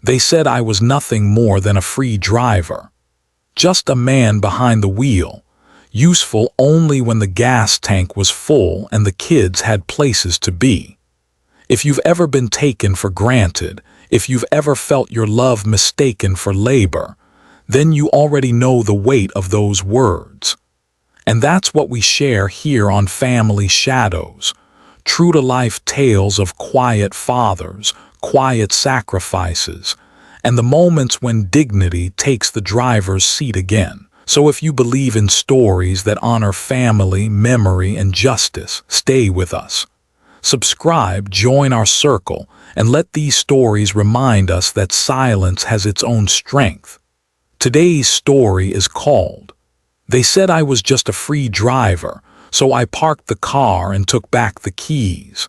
They said I was nothing more than a free driver. Just a man behind the wheel, useful only when the gas tank was full and the kids had places to be. If you've ever been taken for granted, if you've ever felt your love mistaken for labor, then you already know the weight of those words. And that's what we share here on Family Shadows, true-to-life tales of quiet fathers, quiet sacrifices, and the moments when dignity takes the driver's seat again. So if you believe in stories that honor family, memory, and justice, stay with us. Subscribe, join our circle, and let these stories remind us that silence has its own strength. Today's story is called, "They Said I Was Just a Free Driver, so I parked the car and took back the keys."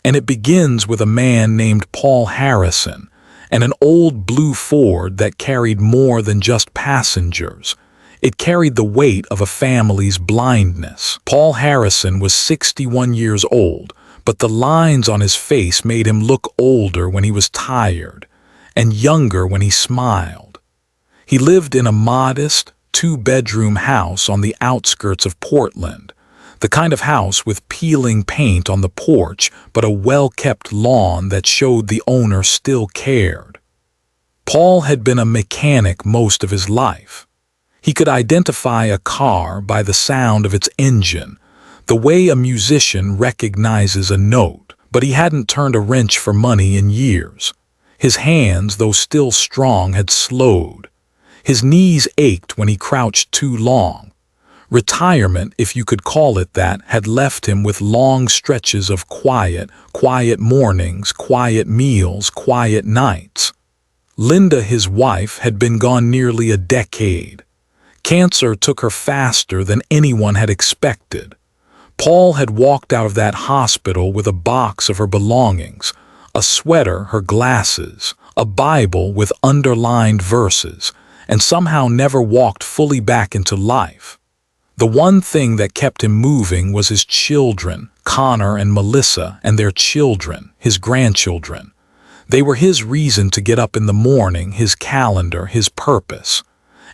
And it begins with a man named Paul Harrison and an old blue Ford that carried more than just passengers. It carried the weight of a family's blindness. Paul Harrison was 61 years old, but the lines on his face made him look older when he was tired and younger when he smiled. He lived in a modest, two-bedroom house on the outskirts of Portland, the kind of house with peeling paint on the porch but a well-kept lawn that showed the owner still cared. Paul had been a mechanic most of his life. He could identify a car by the sound of its engine, the way a musician recognizes a note, but he hadn't turned a wrench for money in years. His hands, though still strong, had slowed. His knees ached when he crouched too long. Retirement, if you could call it that, had left him with long stretches of quiet mornings, quiet meals, quiet nights. Linda, his wife, had been gone nearly a decade. Cancer took her faster than anyone had expected. Paul had walked out of that hospital with a box of her belongings, a sweater, her glasses, a Bible with underlined verses, and somehow never walked fully back into life. The one thing that kept him moving was his children, Connor and Melissa, and their children, his grandchildren. They were his reason to get up in the morning, his calendar, his purpose.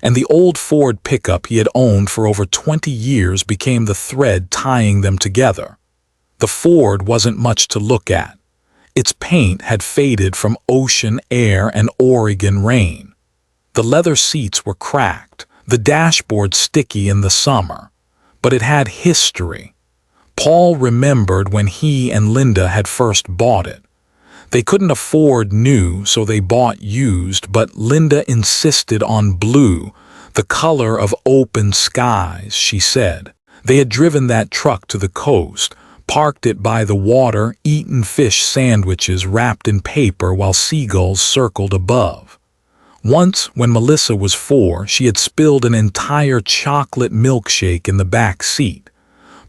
And the old Ford pickup he had owned for over 20 years became the thread tying them together. The Ford wasn't much to look at. Its paint had faded from ocean air and Oregon rain. The leather seats were cracked, the dashboard sticky in the summer. But it had history. Paul remembered when he and Linda had first bought it. They couldn't afford new, so they bought used, but Linda insisted on blue, the color of open skies, she said. They had driven that truck to the coast, parked it by the water, eaten fish sandwiches wrapped in paper while seagulls circled above. Once, when Melissa was 4, she had spilled an entire chocolate milkshake in the back seat.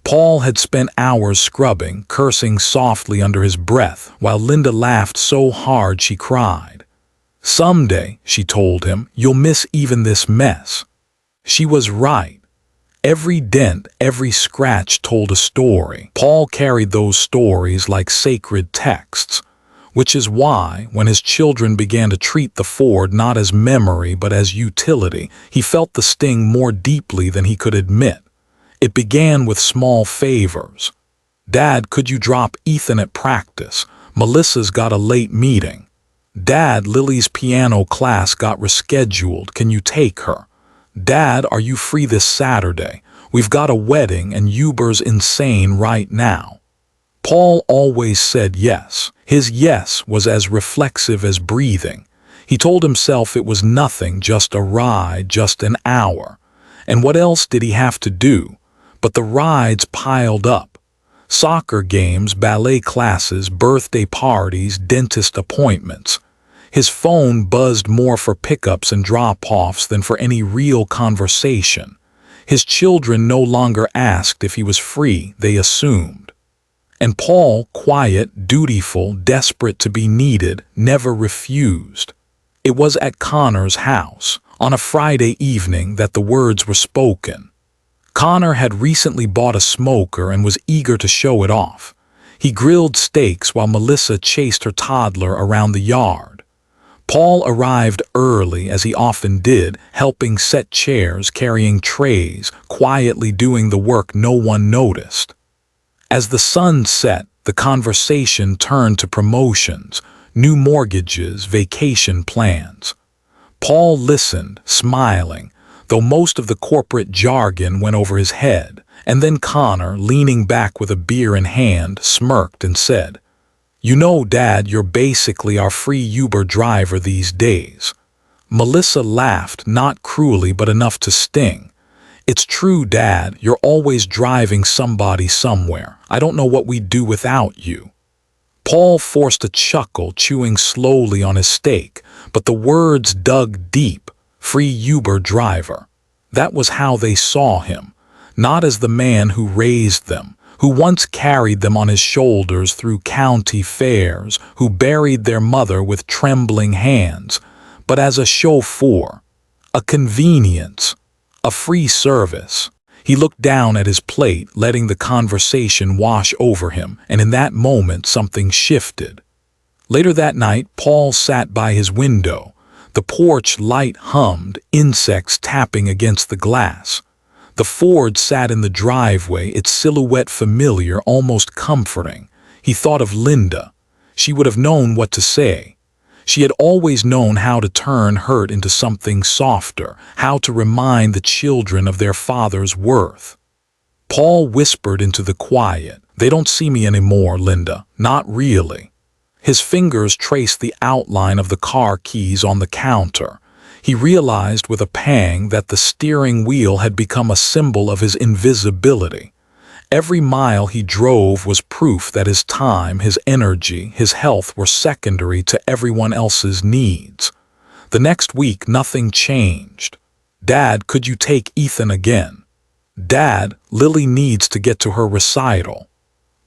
Paul had spent hours scrubbing, cursing softly under his breath, while Linda laughed so hard she cried. "Someday," she told him, "you'll miss even this mess." She was right. Every dent, every scratch told a story. Paul carried those stories like sacred texts, which is why, when his children began to treat the Ford not as memory but as utility, he felt the sting more deeply than he could admit. It began with small favors. "Dad, could you drop Ethan at practice? Melissa's got a late meeting." "Dad, Lily's piano class got rescheduled. Can you take her?" "Dad, are you free this Saturday? We've got a wedding and Uber's insane right now." Paul always said yes. His yes was as reflexive as breathing. He told himself it was nothing, just a ride, just an hour. And what else did he have to do? But the rides piled up. Soccer games, ballet classes, birthday parties, dentist appointments. His phone buzzed more for pickups and drop-offs than for any real conversation. His children no longer asked if he was free, they assumed. And Paul, quiet, dutiful, desperate to be needed, never refused. It was at Connor's house, on a Friday evening, that the words were spoken. Connor had recently bought a smoker and was eager to show it off. He grilled steaks while Melissa chased her toddler around the yard. Paul arrived early, as he often did, helping set chairs, carrying trays, quietly doing the work no one noticed. As the sun set, the conversation turned to promotions, new mortgages, vacation plans. Paul listened, smiling, though most of the corporate jargon went over his head, and then Connor, leaning back with a beer in hand, smirked and said, "You know, Dad, you're basically our free Uber driver these days." Melissa laughed, not cruelly but enough to sting. "It's true, Dad, you're always driving somebody somewhere. I don't know what we'd do without you." Paul forced a chuckle, chewing slowly on his steak, but the words dug deep. Free Uber driver. That was how they saw him, not as the man who raised them, who once carried them on his shoulders through county fairs, who buried their mother with trembling hands, but as a chauffeur, a convenience, a free service. He looked down at his plate, letting the conversation wash over him, and in that moment something shifted. Later that night, Paul sat by his window. The porch light hummed, insects tapping against the glass. The Ford sat in the driveway, its silhouette familiar, almost comforting. He thought of Linda. She would have known what to say. She had always known how to turn hurt into something softer, how to remind the children of their father's worth. Paul whispered into the quiet, "They don't see me anymore, Linda. Not really." His fingers traced the outline of the car keys on the counter. He realized with a pang that the steering wheel had become a symbol of his invisibility. Every mile he drove was proof that his time, his energy, his health were secondary to everyone else's needs. The next week, nothing changed. "Dad, could you take Ethan again?" "Dad, Lily needs to get to her recital."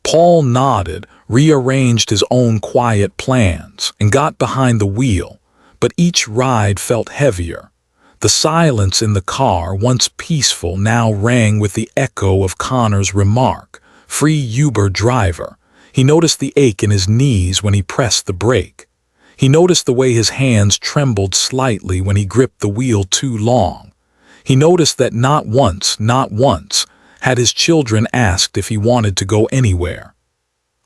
Paul nodded, rearranged his own quiet plans, and got behind the wheel, but each ride felt heavier. The silence in the car, once peaceful, now rang with the echo of Connor's remark, "Free Uber driver." He noticed the ache in his knees when he pressed the brake. He noticed the way his hands trembled slightly when he gripped the wheel too long. He noticed that not once, had his children asked if he wanted to go anywhere.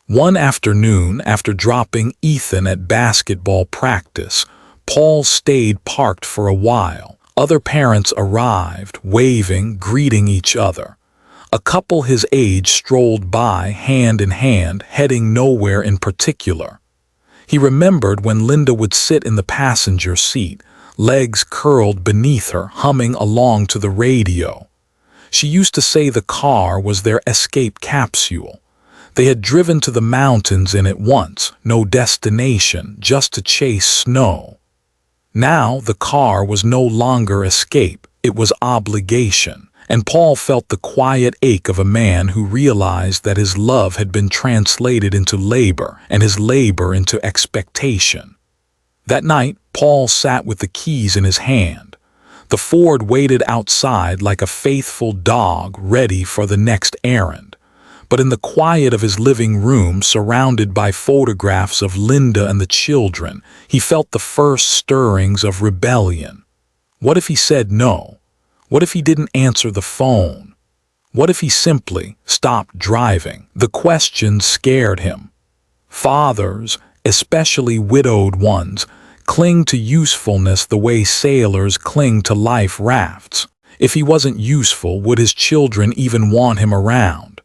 One afternoon, after dropping Ethan at basketball practice, Paul stayed parked for a while. Other parents arrived, waving, greeting each other. A couple his age strolled by, hand in hand, heading nowhere in particular. He remembered when Linda would sit in the passenger seat, legs curled beneath her, humming along to the radio. She used to say the car was their escape capsule. They had driven to the mountains in it once, no destination, just to chase snow. Now the car was no longer escape, it was obligation, and Paul felt the quiet ache of a man who realized that his love had been translated into labor, and his labor into expectation. That night, Paul sat with the keys in his hand. The Ford waited outside like a faithful dog ready for the next errand. But in the quiet of his living room, surrounded by photographs of Linda and the children, he felt the first stirrings of rebellion. What if he said no? What if he didn't answer the phone? What if he simply stopped driving? The question scared him. Fathers, especially widowed ones, cling to usefulness the way sailors cling to life rafts. If he wasn't useful, would his children even want him around?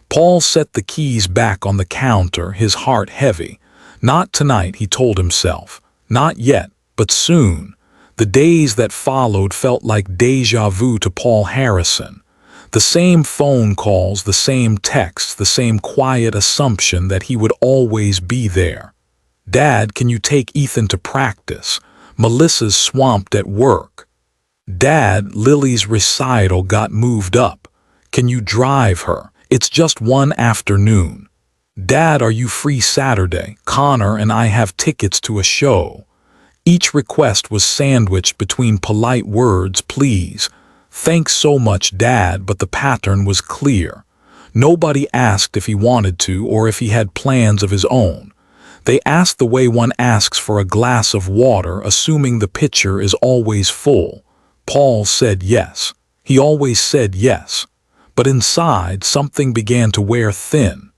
Paul set the keys back on the counter, his heart heavy. Not tonight, he told himself. Not yet, but soon. The days that followed felt like déjà vu to Paul Harrison. The same phone calls, the same texts, the same quiet assumption that he would always be there. "Dad, can you take Ethan to practice? Melissa's swamped at work." "Dad, Lily's recital got moved up. Can you drive her? It's just one afternoon." "Dad, are you free Saturday? Connor and I have tickets to a show." Each request was sandwiched between polite words, "Please." "Thanks so much, Dad," but the pattern was clear. Nobody asked if he wanted to or if he had plans of his own. They asked the way one asks for a glass of water, assuming the pitcher is always full. Paul said yes. He always said yes. But inside, something began to wear thin.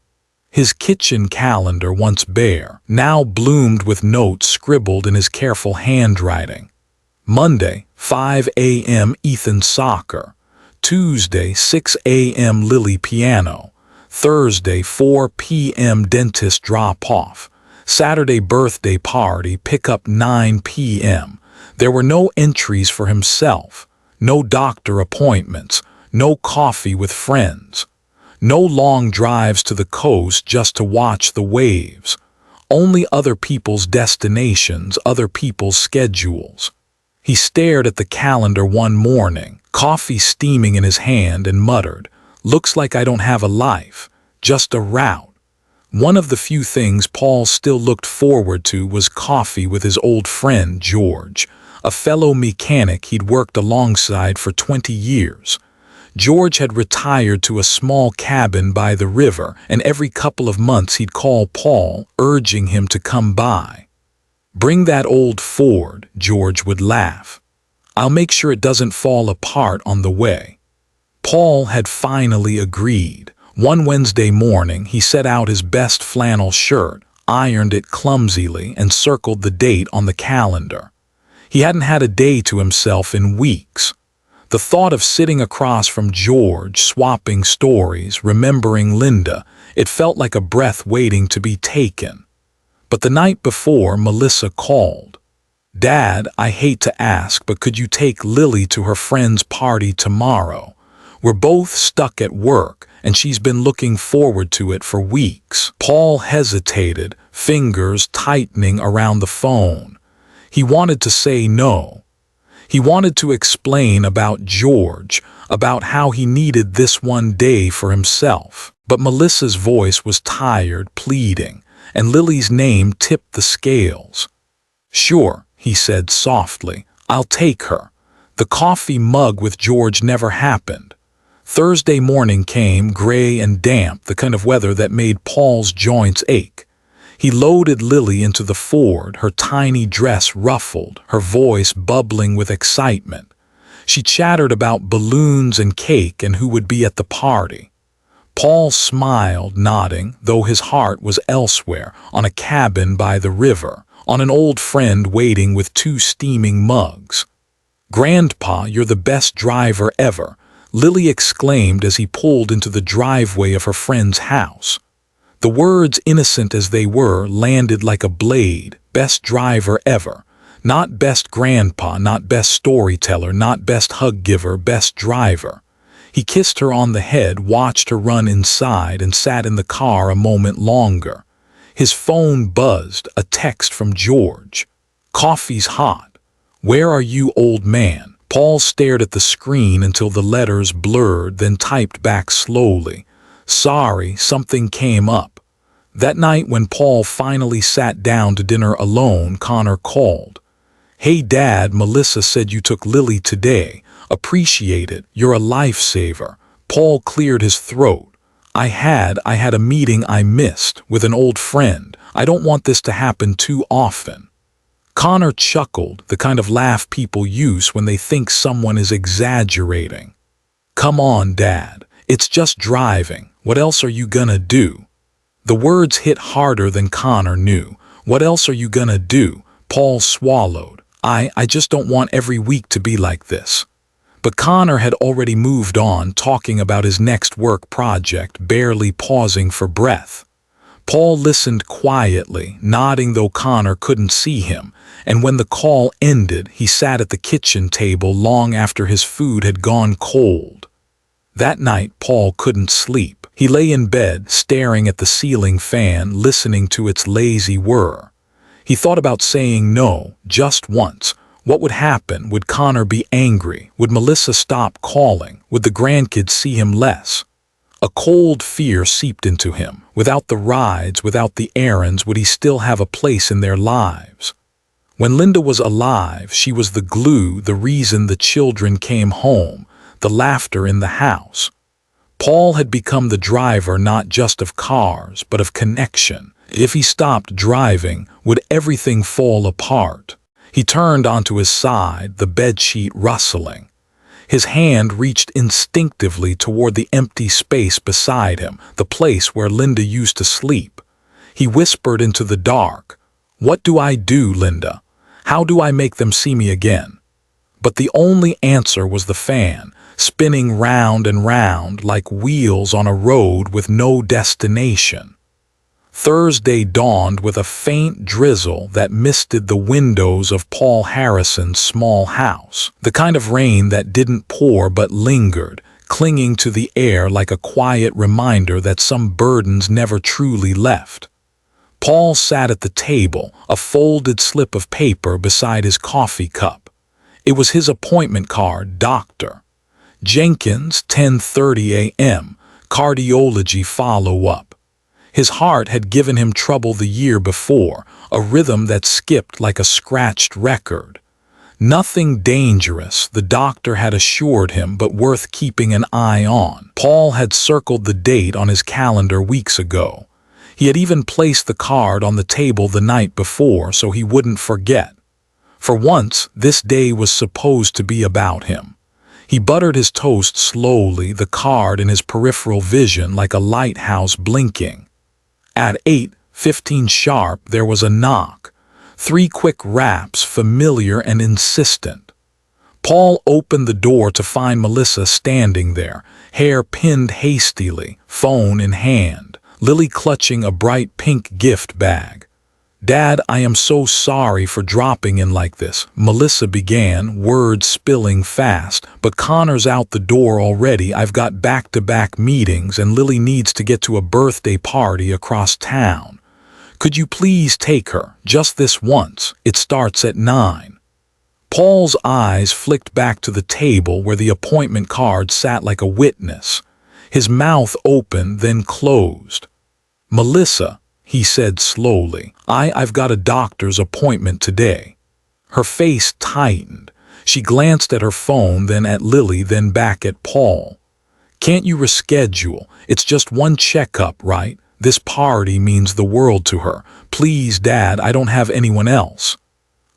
His kitchen calendar, once bare, now bloomed with notes scribbled in his careful handwriting. Monday, 5 a.m. Ethan soccer. Tuesday, 6 a.m. Lily piano. Thursday, 4 p.m. dentist drop-off. Saturday birthday party, pick up 9 p.m. There were no entries for himself, no doctor appointments, no coffee with friends, no long drives to the coast just to watch the waves, only other people's destinations, other people's schedules. He stared at the calendar one morning, coffee steaming in his hand, and muttered, "Looks like I don't have a life, just a route." One of the few things Paul still looked forward to was coffee with his old friend George, a fellow mechanic he'd worked alongside for 20 years. George had retired to a small cabin by the river, and every couple of months he'd call Paul, urging him to come by. "Bring that old Ford," George would laugh. "I'll make sure it doesn't fall apart on the way." Paul had finally agreed. One Wednesday morning, he set out his best flannel shirt, ironed it clumsily, and circled the date on the calendar. He hadn't had a day to himself in weeks. The thought of sitting across from George, swapping stories, remembering Linda, it felt like a breath waiting to be taken. But the night before, Melissa called. "Dad, I hate to ask, but could you take Lily to her friend's party tomorrow? We're both stuck at work, and she's been looking forward to it for weeks." Paul hesitated, fingers tightening around the phone. He wanted to say no. He wanted to explain about George, about how he needed this one day for himself. But Melissa's voice was tired, pleading, and Lily's name tipped the scales. "Sure," he said softly, "I'll take her." The coffee mug with George never happened. Thursday morning came, gray and damp, the kind of weather that made Paul's joints ache. He loaded Lily into the Ford, her tiny dress ruffled, her voice bubbling with excitement. She chattered about balloons and cake and who would be at the party. Paul smiled, nodding, though his heart was elsewhere, on a cabin by the river, on an old friend waiting with 2 steaming mugs. "Grandpa, you're the best driver ever," Lily exclaimed as he pulled into the driveway of her friend's house. The words, innocent as they were, landed like a blade. Best driver ever. Not best grandpa, not best storyteller, not best hug giver, best driver. He kissed her on the head, watched her run inside, and sat in the car a moment longer. His phone buzzed, a text from George. "Coffee's hot. Where are you, old man?" Paul stared at the screen until the letters blurred, then typed back slowly. "Sorry, something came up." That night when Paul finally sat down to dinner alone, Connor called. "Hey Dad, Melissa said you took Lily today. Appreciate it. You're a lifesaver." Paul cleared his throat. I had a meeting I missed with an old friend. I don't want this to happen too often." Connor chuckled, the kind of laugh people use when they think someone is exaggerating. "Come on, Dad. It's just driving. What else are you gonna do?" The words hit harder than Connor knew. "What else are you gonna do?" Paul swallowed. I just don't want every week to be like this." But Connor had already moved on, talking about his next work project, barely pausing for breath. Paul listened quietly, nodding though Connor couldn't see him, and when the call ended, he sat at the kitchen table long after his food had gone cold. That night, Paul couldn't sleep. He lay in bed, staring at the ceiling fan, listening to its lazy whir. He thought about saying no, just once. What would happen? Would Connor be angry? Would Melissa stop calling? Would the grandkids see him less? A cold fear seeped into him. Without the rides, without the errands, would he still have a place in their lives? When Linda was alive, she was the glue, the reason the children came home, the laughter in the house. Paul had become the driver not just of cars, but of connection. If he stopped driving, would everything fall apart? He turned onto his side, the bedsheet rustling. His hand reached instinctively toward the empty space beside him, the place where Linda used to sleep. He whispered into the dark, "What do I do, Linda? How do I make them see me again?" But the only answer was the fan, spinning round and round like wheels on a road with no destination. Thursday dawned with a faint drizzle that misted the windows of Paul Harrison's small house, the kind of rain that didn't pour but lingered, clinging to the air like a quiet reminder that some burdens never truly left. Paul sat at the table, a folded slip of paper beside his coffee cup. It was his appointment card, Dr. Jenkins, 10:30 a.m., cardiology follow-up. His heart had given him trouble the year before, a rhythm that skipped like a scratched record. Nothing dangerous, the doctor had assured him, but worth keeping an eye on. Paul had circled the date on his calendar weeks ago. He had even placed the card on the table the night before so he wouldn't forget. For once, this day was supposed to be about him. He buttered his toast slowly, the card in his peripheral vision like a lighthouse blinking. At 8:15 sharp, there was a knock. 3 quick raps, familiar and insistent. Paul opened the door to find Melissa standing there, hair pinned hastily, phone in hand, Lily clutching a bright pink gift bag. "Dad, I am so sorry for dropping in like this," Melissa began, words spilling fast, "but Connor's out the door already. I've got back-to-back meetings and Lily needs to get to a birthday party across town. Could you please take her, just this once? It starts at 9. Paul's eyes flicked back to the table where the appointment card sat like a witness. His mouth opened, then closed. "Melissa," he said slowly, I've got a doctor's appointment today." Her face tightened. She glanced at her phone, then at Lily, then back at Paul. "Can't you reschedule? It's just one checkup, right? This party means the world to her. Please, Dad, I don't have anyone else."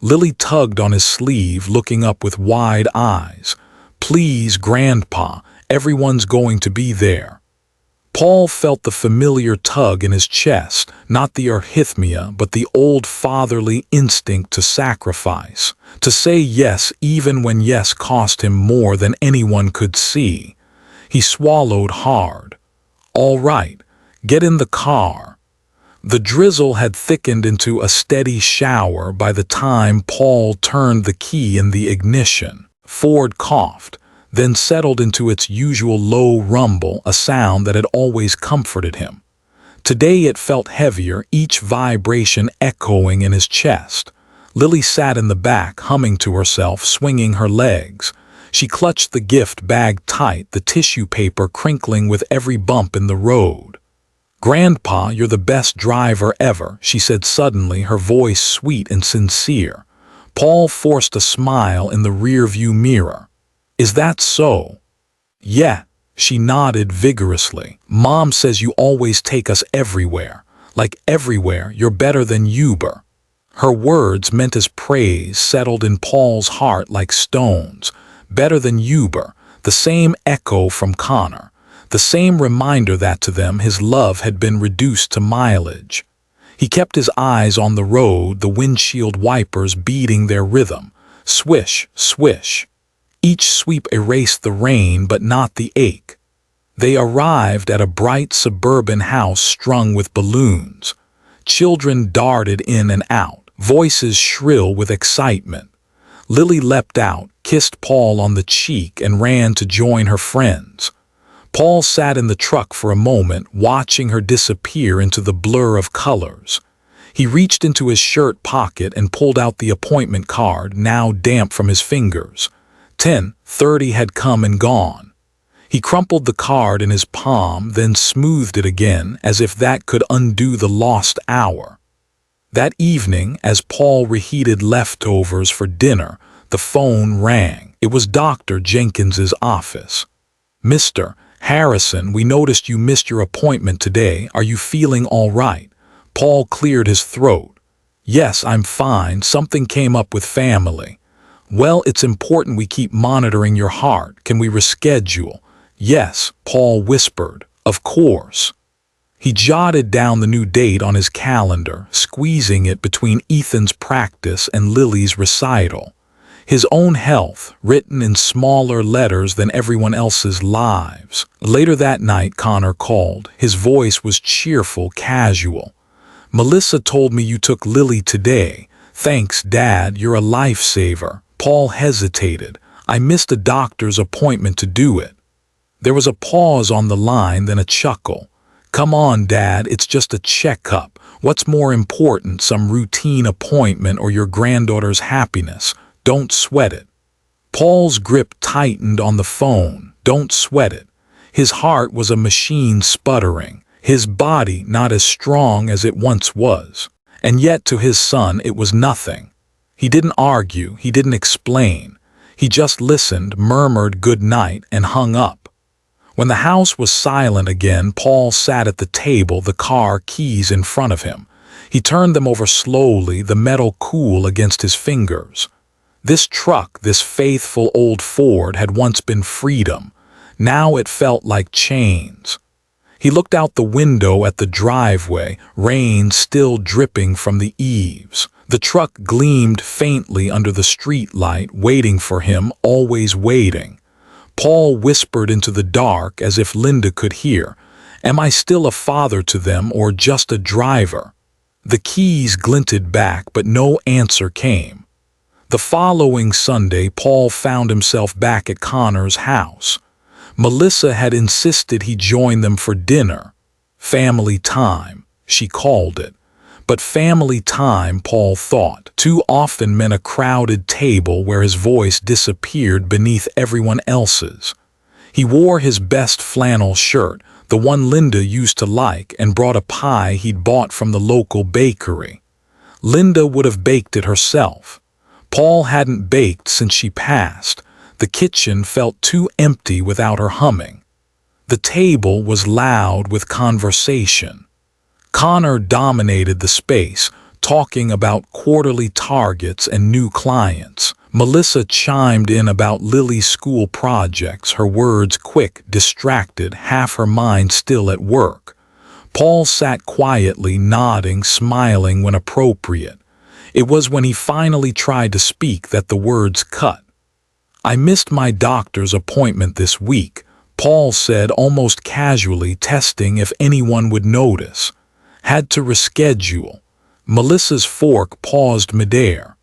Lily tugged on his sleeve, looking up with wide eyes. "Please, Grandpa, everyone's going to be there." Paul felt the familiar tug in his chest, not the arrhythmia, but the old fatherly instinct to sacrifice, to say yes even when yes cost him more than anyone could see. He swallowed hard. "All right, get in the car." The drizzle had thickened into a steady shower by the time Paul turned the key in the ignition. Ford coughed, then settled into its usual low rumble, a sound that had always comforted him. Today it felt heavier, each vibration echoing in his chest. Lily sat in the back, humming to herself, swinging her legs. She clutched the gift bag tight, the tissue paper crinkling with every bump in the road. "Grandpa, you're the best driver ever," she said suddenly, her voice sweet and sincere. Paul forced a smile in the rearview mirror. "Is that so?" "Yeah," she nodded vigorously. "Mom says you always take us everywhere. Like everywhere, you're better than Uber." Her words, meant as praise, settled in Paul's heart like stones. Better than Uber, the same echo from Connor, the same reminder that to them his love had been reduced to mileage. He kept his eyes on the road, the windshield wipers beating their rhythm. Swish, swish. Each sweep erased the rain, but not the ache. They arrived at a bright suburban house strung with balloons. Children darted in and out, voices shrill with excitement. Lily leapt out, kissed Paul on the cheek, and ran to join her friends. Paul sat in the truck for a moment, watching her disappear into the blur of colors. He reached into his shirt pocket and pulled out the appointment card, now damp from his fingers. 10:30 had come and gone. He crumpled the card in his palm, then smoothed it again, as if that could undo the lost hour. That evening, as Paul reheated leftovers for dinner, the phone rang. It was Dr. Jenkins's office. "Mr. Harrison, we noticed you missed your appointment today. Are you feeling all right?" Paul cleared his throat. Yes, I'm fine. Something came up with family. Well, it's important we keep monitoring your heart. Can we reschedule? Yes, Paul whispered. Of course. He jotted down the new date on his calendar, squeezing it between Ethan's practice and Lily's recital. His own health, written in smaller letters than everyone else's lives. Later that night, Connor called. His voice was cheerful, casual. Melissa told me you took Lily today. Thanks, Dad, you're a lifesaver. Paul hesitated. I missed a doctor's appointment to do it. There was a pause on the line, then a chuckle. Come on, Dad, it's just a checkup. What's more important, some routine appointment or your granddaughter's happiness? Don't sweat it. Paul's grip tightened on the phone. Don't sweat it. His heart was a machine sputtering, his body not as strong as it once was. And yet to his son it was nothing. He didn't argue, he didn't explain. He just listened, murmured good night, and hung up. When the house was silent again, Paul sat at the table, the car keys in front of him. He turned them over slowly, the metal cool against his fingers. This truck, this faithful old Ford, had once been freedom. Now it felt like chains. He looked out the window at the driveway, rain still dripping from the eaves. The truck gleamed faintly under the street light, waiting for him, always waiting. Paul whispered into the dark as if Linda could hear. Am I still a father to them or just a driver? The keys glinted back, but no answer came. The following Sunday, Paul found himself back at Connor's house. Melissa had insisted he join them for dinner. Family time, she called it. But family time, Paul thought, too often meant a crowded table where his voice disappeared beneath everyone else's. He wore his best flannel shirt, the one Linda used to like, and brought a pie he'd bought from the local bakery. Linda would have baked it herself. Paul hadn't baked since she passed. The kitchen felt too empty without her humming. The table was loud with conversation. Connor dominated the space, talking about quarterly targets and new clients. Melissa chimed in about Lily's school projects, her words quick, distracted, half her mind still at work. Paul sat quietly, nodding, smiling when appropriate. It was when he finally tried to speak that the words cut. I missed my doctor's appointment this week, Paul said almost casually, testing if anyone would notice. Had to reschedule. Melissa's fork paused midair.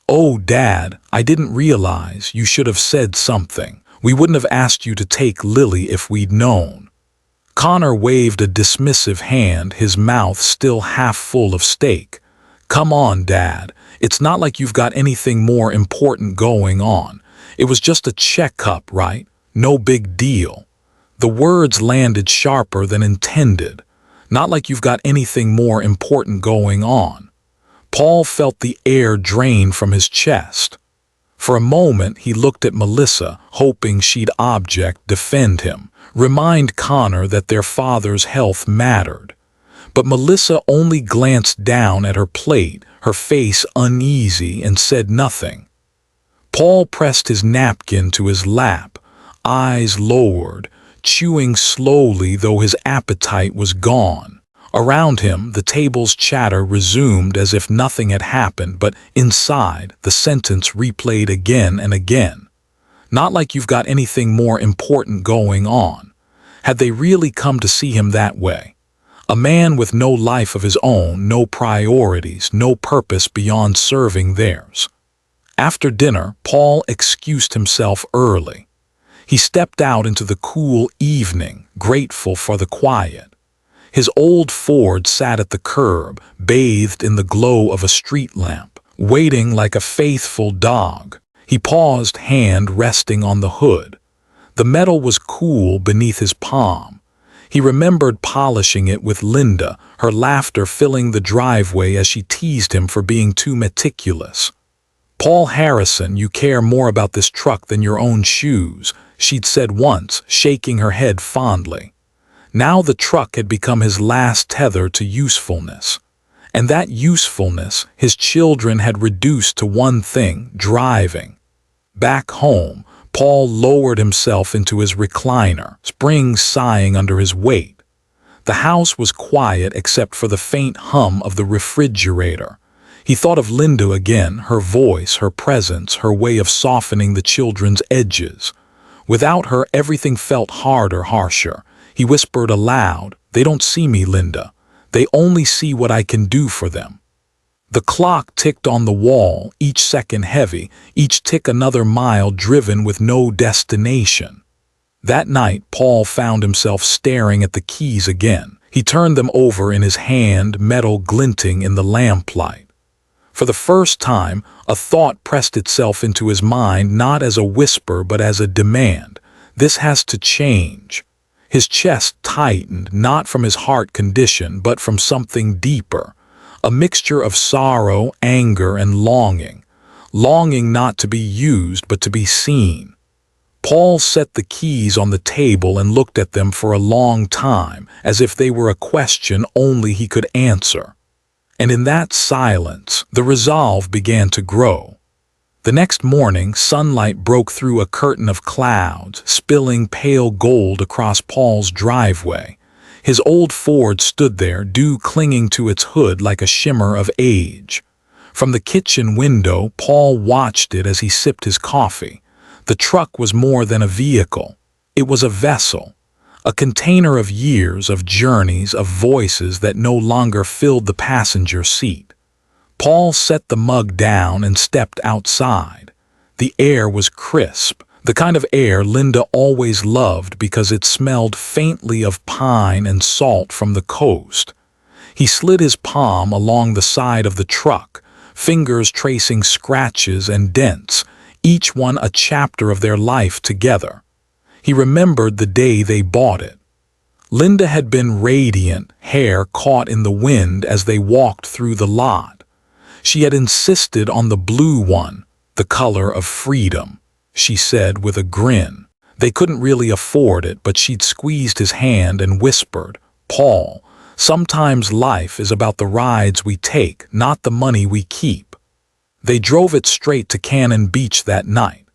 Oh, Dad, I didn't realize. You should have said something. We wouldn't have asked you to take Lily if we'd known. Connor waved a dismissive hand, his mouth still half full of steak. Come on, Dad. It's not like you've got anything more important going on. It was just a checkup, right? No big deal. The words landed sharper than intended. Not like you've got anything more important going on. Paul felt the air drain from his chest. For a moment, he looked at Melissa, hoping she'd object, defend him, remind Connor that their father's health mattered. But Melissa only glanced down at her plate, her face uneasy, and said nothing. Paul pressed his napkin to his lap, eyes lowered, chewing slowly though his appetite was gone. Around him, the table's chatter resumed as if nothing had happened, but inside, the sentence replayed again and again. Not like you've got anything more important going on. Had they really come to see him that way? A man with no life of his own, no priorities, no purpose beyond serving theirs. After dinner, Paul excused himself early. He stepped out into the cool evening, grateful for the quiet. His old Ford sat at the curb, bathed in the glow of a street lamp, waiting like a faithful dog. He paused, hand resting on the hood. The metal was cool beneath his palm. He remembered polishing it with Linda, her laughter filling the driveway as she teased him for being too meticulous. Paul Harrison, you care more about this truck than your own shoes, she'd said once, shaking her head fondly. Now the truck had become his last tether to usefulness. And that usefulness his children had reduced to one thing: driving. Back home, Paul lowered himself into his recliner, springs sighing under his weight. The house was quiet except for the faint hum of the refrigerator. He thought of Linda again, her voice, her presence, her way of softening the children's edges. Without her, everything felt harder, harsher. He whispered aloud, "They don't see me, Linda. They only see what I can do for them." The clock ticked on the wall, each second heavy, each tick another mile driven with no destination. That night, Paul found himself staring at the keys again. He turned them over in his hand, metal glinting in the lamplight. For the first time, a thought pressed itself into his mind, not as a whisper but as a demand. This has to change. His chest tightened, not from his heart condition, but from something deeper. A mixture of sorrow, anger, and longing. Longing not to be used, but to be seen. Paul set the keys on the table and looked at them for a long time, as if they were a question only he could answer. And in that silence, the resolve began to grow. The next morning, sunlight broke through a curtain of clouds, spilling pale gold across Paul's driveway. His old Ford stood there, dew clinging to its hood like a shimmer of age. From the kitchen window, Paul watched it as he sipped his coffee. The truck was more than a vehicle. It was a vessel. A container of years, of journeys, of voices that no longer filled the passenger seat. Paul set the mug down and stepped outside. The air was crisp, the kind of air Linda always loved because it smelled faintly of pine and salt from the coast. He slid his palm along the side of the truck, fingers tracing scratches and dents, each one a chapter of their life together. He remembered the day they bought it. Linda had been radiant, hair caught in the wind as they walked through the lot. She had insisted on the blue one, the color of freedom, she said with a grin. They couldn't really afford it, but she'd squeezed his hand and whispered, "Paul, sometimes life is about the rides we take, not the money we keep." They drove it straight to Cannon Beach that night.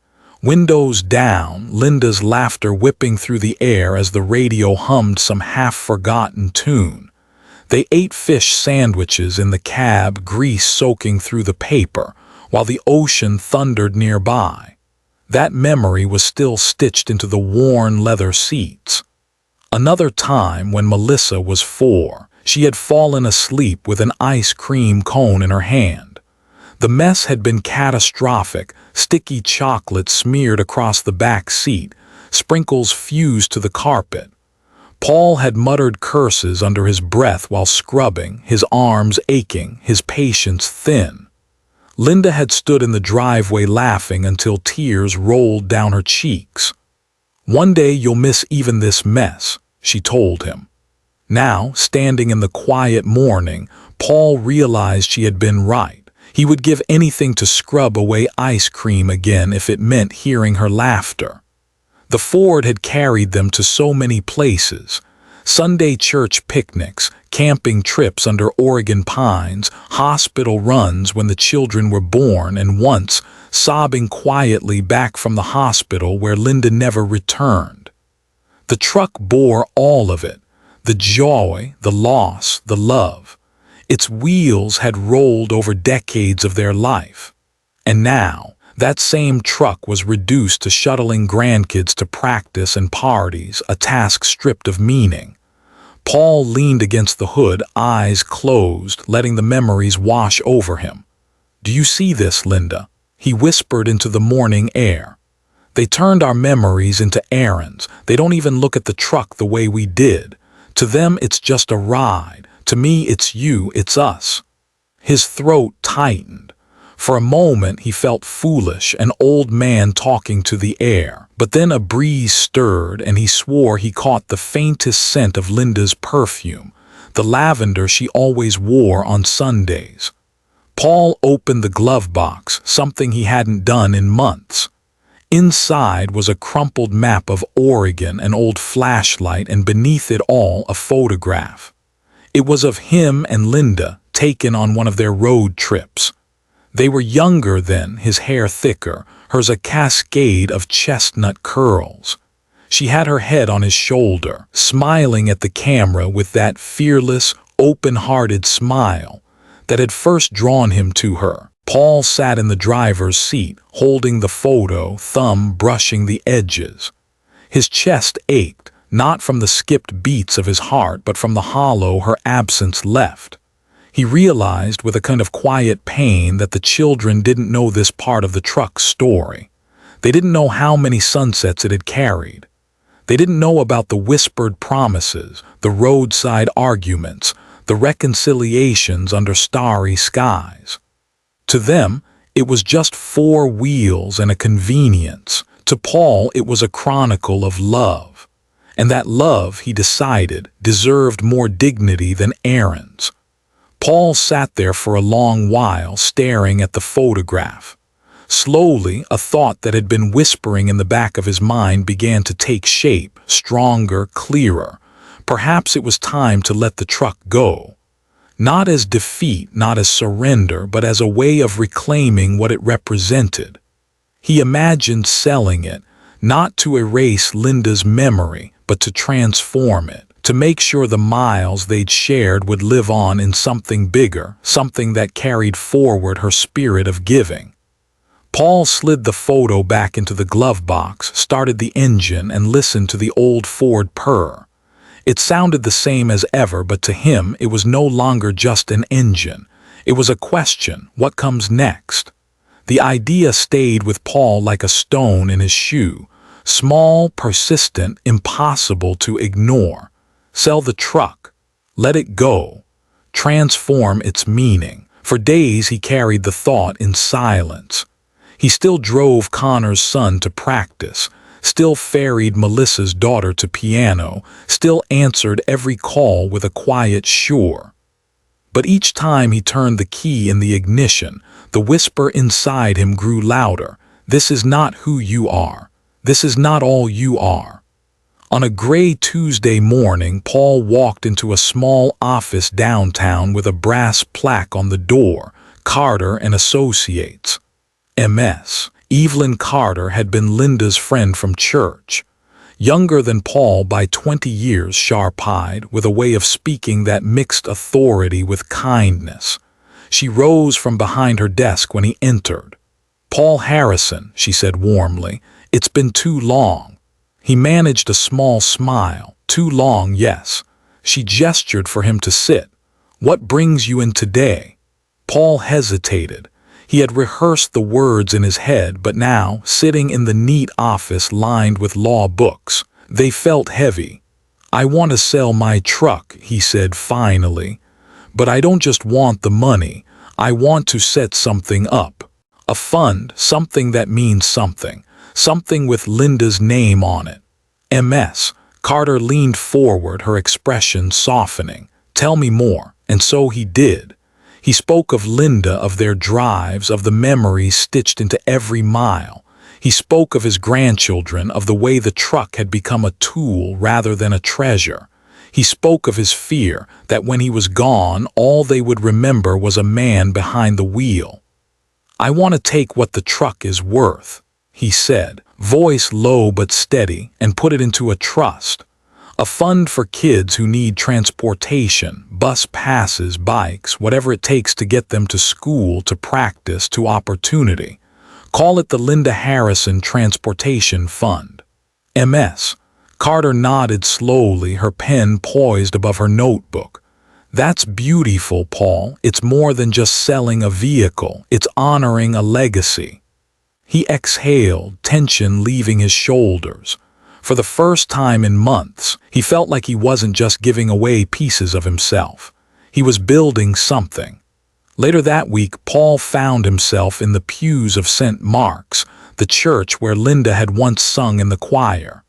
Windows down, Linda's laughter whipping through the air as the radio hummed some half-forgotten tune. They ate fish sandwiches in the cab, grease soaking through the paper, while the ocean thundered nearby. That memory was still stitched into the worn leather seats. Another time, when Melissa was 4, she had fallen asleep with an ice cream cone in her hand. The mess had been catastrophic, sticky chocolate smeared across the back seat, sprinkles fused to the carpet. Paul had muttered curses under his breath while scrubbing, his arms aching, his patience thin. Linda had stood in the driveway laughing until tears rolled down her cheeks. "One day you'll miss even this mess," she told him. Now, standing in the quiet morning, Paul realized she had been right. He would give anything to scrub away ice cream again if it meant hearing her laughter. The Ford had carried them to so many places: Sunday church picnics, camping trips under Oregon pines, hospital runs when the children were born, and once, sobbing quietly back from the hospital where Linda never returned. The truck bore all of it: the joy, the loss, the love. Its wheels had rolled over decades of their life. And now, that same truck was reduced to shuttling grandkids to practice and parties, a task stripped of meaning. Paul leaned against the hood, eyes closed, letting the memories wash over him. "Do you see this, Linda?" he whispered into the morning air. "They turned our memories into errands. They don't even look at the truck the way we did. To them, it's just a ride. To me, it's you, it's us." His throat tightened. For a moment, he felt foolish, an old man talking to the air. But then a breeze stirred, and he swore he caught the faintest scent of Linda's perfume, the lavender she always wore on Sundays. Paul opened the glove box, something he hadn't done in months. Inside was a crumpled map of Oregon, an old flashlight, and beneath it all a photograph. It was of him and Linda, taken on one of their road trips. They were younger then, his hair thicker, hers a cascade of chestnut curls. She had her head on his shoulder, smiling at the camera with that fearless, open-hearted smile that had first drawn him to her. Paul sat in the driver's seat, holding the photo, thumb brushing the edges. His chest ached, not from the skipped beats of his heart, but from the hollow her absence left. He realized with a kind of quiet pain that the children didn't know this part of the truck's story. They didn't know how many sunsets it had carried. They didn't know about the whispered promises, the roadside arguments, the reconciliations under starry skies. To them, it was just 4 wheels and a convenience. To Paul, it was a chronicle of love. And that love, he decided, deserved more dignity than Aaron's. Paul sat there for a long while, staring at the photograph. Slowly, a thought that had been whispering in the back of his mind began to take shape, stronger, clearer. Perhaps it was time to let the truck go. Not as defeat, not as surrender, but as a way of reclaiming what it represented. He imagined selling it, not to erase Linda's memory, but to transform it, to make sure the miles they'd shared would live on in something bigger, something that carried forward her spirit of giving. Paul slid the photo back into the glove box, started the engine, and listened to the old Ford purr. It sounded the same as ever, but to him it was no longer just an engine. It was a question: what comes next? The idea stayed with Paul like a stone in his shoe. Small, persistent, impossible to ignore. Sell the truck. Let it go. Transform its meaning. For days he carried the thought in silence. He still drove Connor's son to practice, still ferried Melissa's daughter to piano, still answered every call with a quiet sure. But each time he turned the key in the ignition, the whisper inside him grew louder. This is not who you are. This is not all you are. On a gray Tuesday morning, Paul walked into a small office downtown with a brass plaque on the door, Carter and Associates. MS. Evelyn Carter had been Linda's friend from church. Younger than Paul by 20 years, sharp-eyed, with a way of speaking that mixed authority with kindness. She rose from behind her desk when he entered. "Paul Harrison," she said warmly, "it's been too long." He managed a small smile. "Too long, yes." She gestured for him to sit. "What brings you in today?" Paul hesitated. He had rehearsed the words in his head, but now, sitting in the neat office lined with law books, they felt heavy. "I want to sell my truck," he said finally. "But I don't just want the money. I want to set something up. A fund, something that means something. Something with Linda's name on it." MS. Carter leaned forward, her expression softening. "Tell me more." And so he did. He spoke of Linda, of their drives, of the memories stitched into every mile. He spoke of his grandchildren, of the way the truck had become a tool rather than a treasure. He spoke of his fear that when he was gone, all they would remember was a man behind the wheel. "I want to take what the truck is worth," he said, voice low but steady, "and put it into a trust. A fund for kids who need transportation, bus passes, bikes, whatever it takes to get them to school, to practice, to opportunity. Call it the Linda Harrison Transportation Fund." MS. Carter nodded slowly, her pen poised above her notebook. "That's beautiful, Paul. It's more than just selling a vehicle. It's honoring a legacy." He exhaled, tension leaving his shoulders. For the first time in months, he felt like he wasn't just giving away pieces of himself. He was building something. Later that week, Paul found himself in the pews of St. Mark's, the church where Linda had once sung in the choir.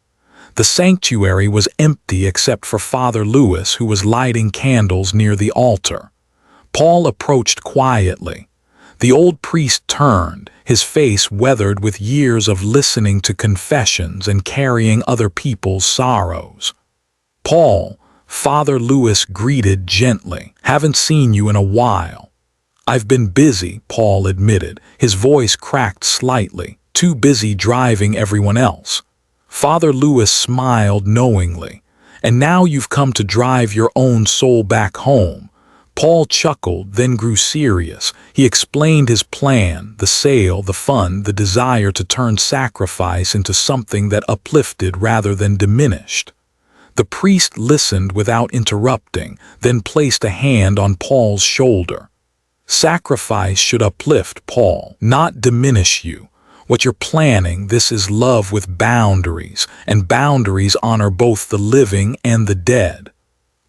The sanctuary was empty except for Father Lewis, who was lighting candles near the altar. Paul approached quietly. The old priest turned, his face weathered with years of listening to confessions and carrying other people's sorrows. "Paul," Father Lewis greeted gently. "Haven't seen you in a while." "I've been busy," Paul admitted. His voice cracked slightly. "Too busy driving everyone else." Father Lewis smiled knowingly. "And now you've come to drive your own soul back home." Paul chuckled, then grew serious. He explained his plan, the sale, the fun, the desire to turn sacrifice into something that uplifted rather than diminished. The priest listened without interrupting, then placed a hand on Paul's shoulder. "Sacrifice should uplift, Paul, not diminish you. What you're planning, this is love with boundaries, and boundaries honor both the living and the dead."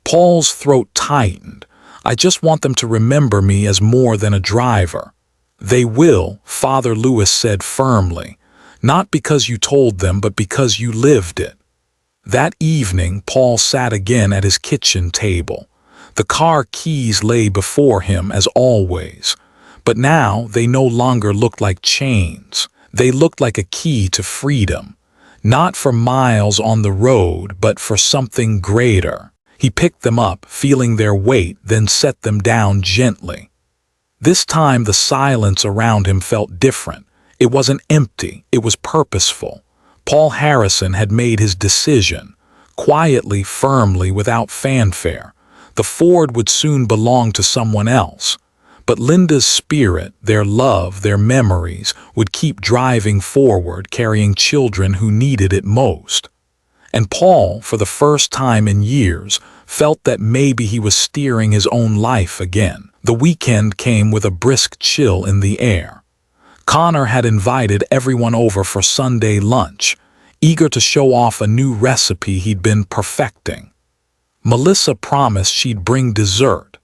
Paul's throat tightened. "I just want them to remember me as more than a driver." "They will," Father Lewis said firmly. "Not because you told them, but because you lived it." That evening, Paul sat again at his kitchen table. The car keys lay before him as always. But now they no longer looked like chains. They looked like a key to freedom. Not for miles on the road, but for something greater. He picked them up, feeling their weight, then set them down gently. This time the silence around him felt different. It wasn't empty, it was purposeful. Paul Harrison had made his decision, quietly, firmly, without fanfare. The Ford would soon belong to someone else. But Linda's spirit, their love, their memories, would keep driving forward, carrying children who needed it most. And Paul, for the first time in years, felt that maybe he was steering his own life again. The weekend came with a brisk chill in the air. Connor had invited everyone over for Sunday lunch, eager to show off a new recipe he'd been perfecting. Melissa promised she'd bring dessert,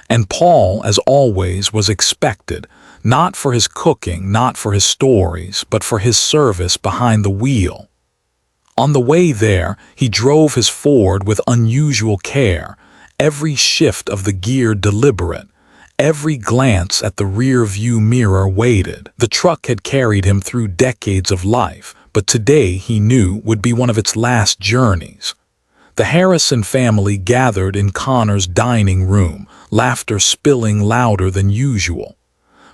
and Paul, as always, was expected, not for his cooking, not for his stories, but for his service behind the wheel. On the way there, he drove his Ford with unusual care, every shift of the gear deliberate, every glance at the rear-view mirror weighted. The truck had carried him through decades of life, but today he knew would be one of its last journeys. The Harrison family gathered in Connor's dining room, laughter spilling louder than usual.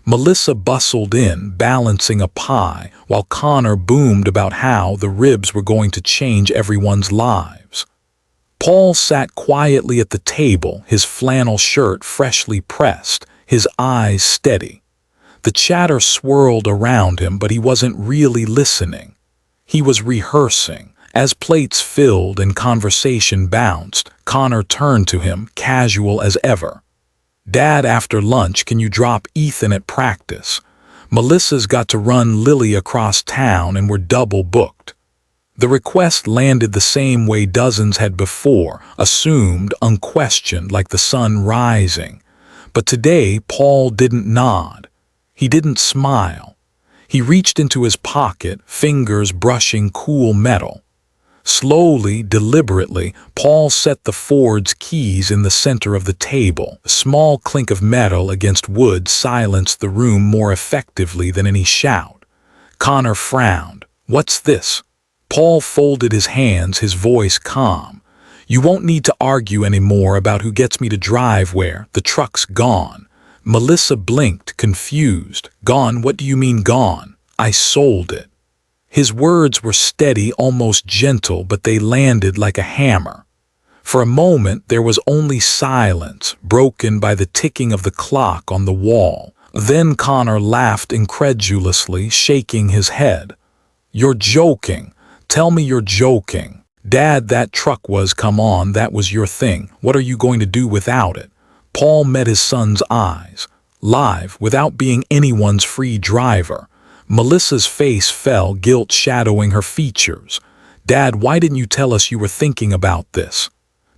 Melissa bustled in, balancing a pie, while Connor boomed about how the ribs were going to change everyone's lives. Paul sat quietly at the table, his flannel shirt freshly pressed, his eyes steady. The chatter swirled around him, but he wasn't really listening. He was rehearsing. As plates filled and conversation bounced, Connor turned to him, casual as ever. "Dad, after lunch, can you drop Ethan at practice? Melissa's got to run Lily across town and we're double booked." The request landed the same way dozens had before, assumed, unquestioned, like the sun rising. But today, Paul didn't nod. He didn't smile. He reached into his pocket, fingers brushing cool metal. Slowly, deliberately, Paul set the Ford's keys in the center of the table. A small clink of metal against wood silenced the room more effectively than any shout. Connor frowned. "What's this?" Paul folded his hands, his voice calm. "You won't need to argue anymore about who gets me to drive where. The truck's gone." Melissa blinked, confused. "Gone? What do you mean gone?" "I sold it." His words were steady, almost gentle, but they landed like a hammer. For a moment there was only silence, broken by the ticking of the clock on the wall. Then Connor laughed incredulously, shaking his head. "You're joking. Tell me you're joking." "Dad, that truck was, come on, that was your thing. What are you going to do without it?" Paul met his son's eyes. Live, without being anyone's free driver. Melissa's face fell, guilt shadowing her features. "Dad, why didn't you tell us you were thinking about this?"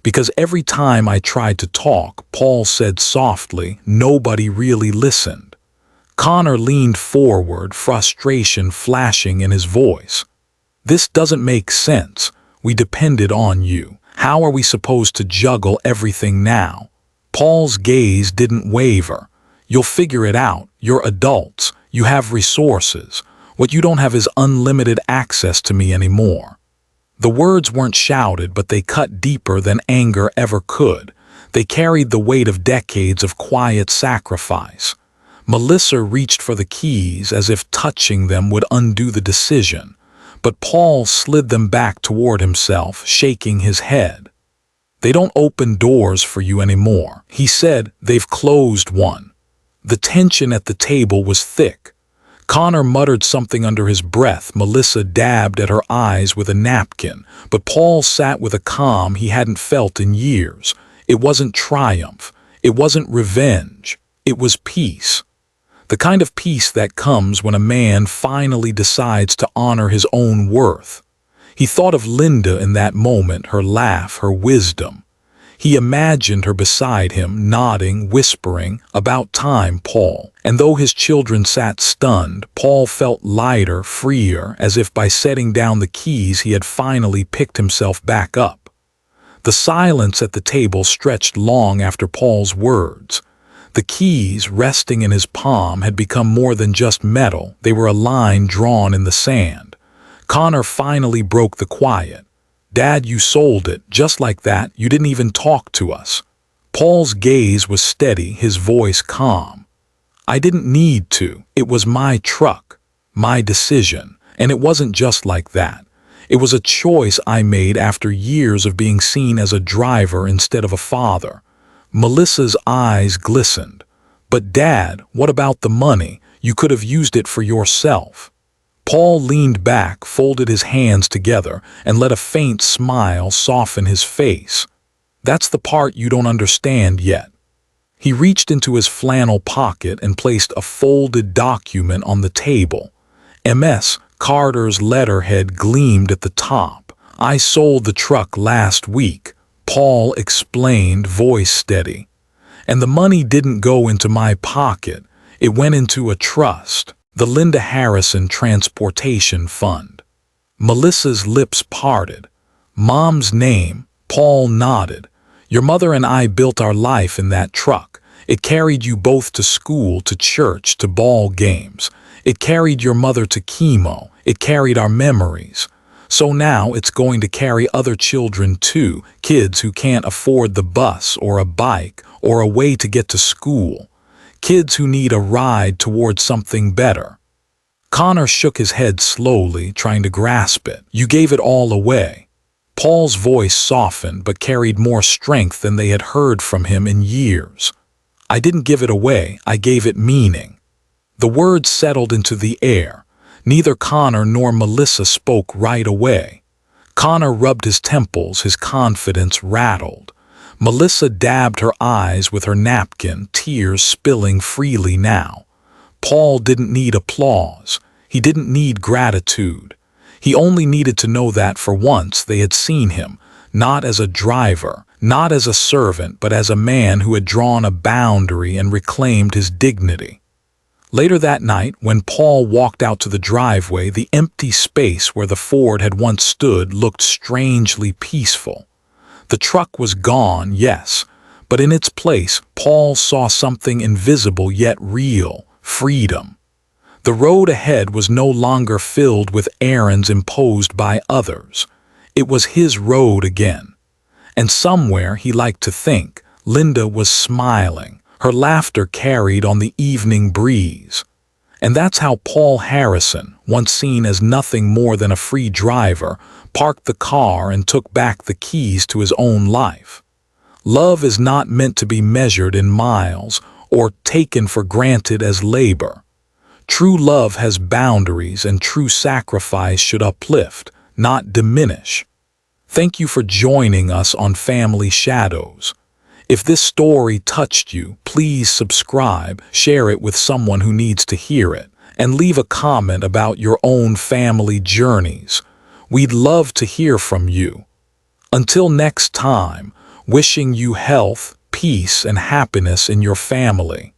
"Because every time I tried to talk," Paul said softly, "nobody really listened." Connor leaned forward, frustration flashing in his voice. "This doesn't make sense. We depended on you. How are we supposed to juggle everything now?" Paul's gaze didn't waver. "You'll figure it out. You're adults. You have resources. What you don't have is unlimited access to me anymore." The words weren't shouted, but they cut deeper than anger ever could. They carried the weight of decades of quiet sacrifice. Melissa reached for the keys as if touching them would undo the decision, but Paul slid them back toward himself, shaking his head. "They don't open doors for you anymore," he said. "They've closed one." The tension at the table was thick. Connor muttered something under his breath. Melissa dabbed at her eyes with a napkin, but Paul sat with a calm he hadn't felt in years. It wasn't triumph. It wasn't revenge. It was peace. The kind of peace that comes when a man finally decides to honor his own worth. He thought of Linda in that moment, her laugh, her wisdom. He imagined her beside him, nodding, whispering, "About time, Paul." And though his children sat stunned, Paul felt lighter, freer, as if by setting down the keys he had finally picked himself back up. The silence at the table stretched long after Paul's words. The keys, resting in his palm, had become more than just metal. They were a line drawn in the sand. Connor finally broke the quiet. "Dad, you sold it, just like that. You didn't even talk to us." Paul's gaze was steady, his voice calm. "I didn't need to. It was my truck, my decision. And it wasn't just like that. It was a choice I made after years of being seen as a driver instead of a father." Melissa's eyes glistened. "But Dad, what about the money? You could have used it for yourself." Paul leaned back, folded his hands together, and let a faint smile soften his face. "That's the part you don't understand yet." He reached into his flannel pocket and placed a folded document on the table. MS Carter's letterhead gleamed at the top. "I sold the truck last week," Paul explained, voice steady. "And the money didn't go into my pocket. It went into a trust. The Linda Harrison Transportation Fund." Melissa's lips parted. "Mom's name?" Paul nodded. "Your mother and I built our life in that truck. It carried you both to school, to church, to ball games. It carried your mother to chemo. It carried our memories. So now it's going to carry other children too, kids who can't afford the bus or a bike or a way to get to school. Kids who need a ride towards something better." Connor shook his head slowly, trying to grasp it. "You gave it all away." Paul's voice softened but carried more strength than they had heard from him in years. "I didn't give it away, I gave it meaning." The words settled into the air. Neither Connor nor Melissa spoke right away. Connor rubbed his temples, his confidence rattled. Melissa dabbed her eyes with her napkin, tears spilling freely now. Paul didn't need applause. He didn't need gratitude. He only needed to know that for once they had seen him, not as a driver, not as a servant, but as a man who had drawn a boundary and reclaimed his dignity. Later that night, when Paul walked out to the driveway, the empty space where the Ford had once stood looked strangely peaceful. The truck was gone, yes, but in its place, Paul saw something invisible yet real: freedom. The road ahead was no longer filled with errands imposed by others. It was his road again. And somewhere, he liked to think, Linda was smiling. Her laughter carried on the evening breeze. And that's how Paul Harrison, once seen as nothing more than a free driver, parked the car and took back the keys to his own life. Love is not meant to be measured in miles or taken for granted as labor. True love has boundaries, and true sacrifice should uplift, not diminish. Thank you for joining us on Family Shadows. If this story touched you, please subscribe, share it with someone who needs to hear it, and leave a comment about your own family journeys. We'd love to hear from you. Until next time, wishing you health, peace, and happiness in your family.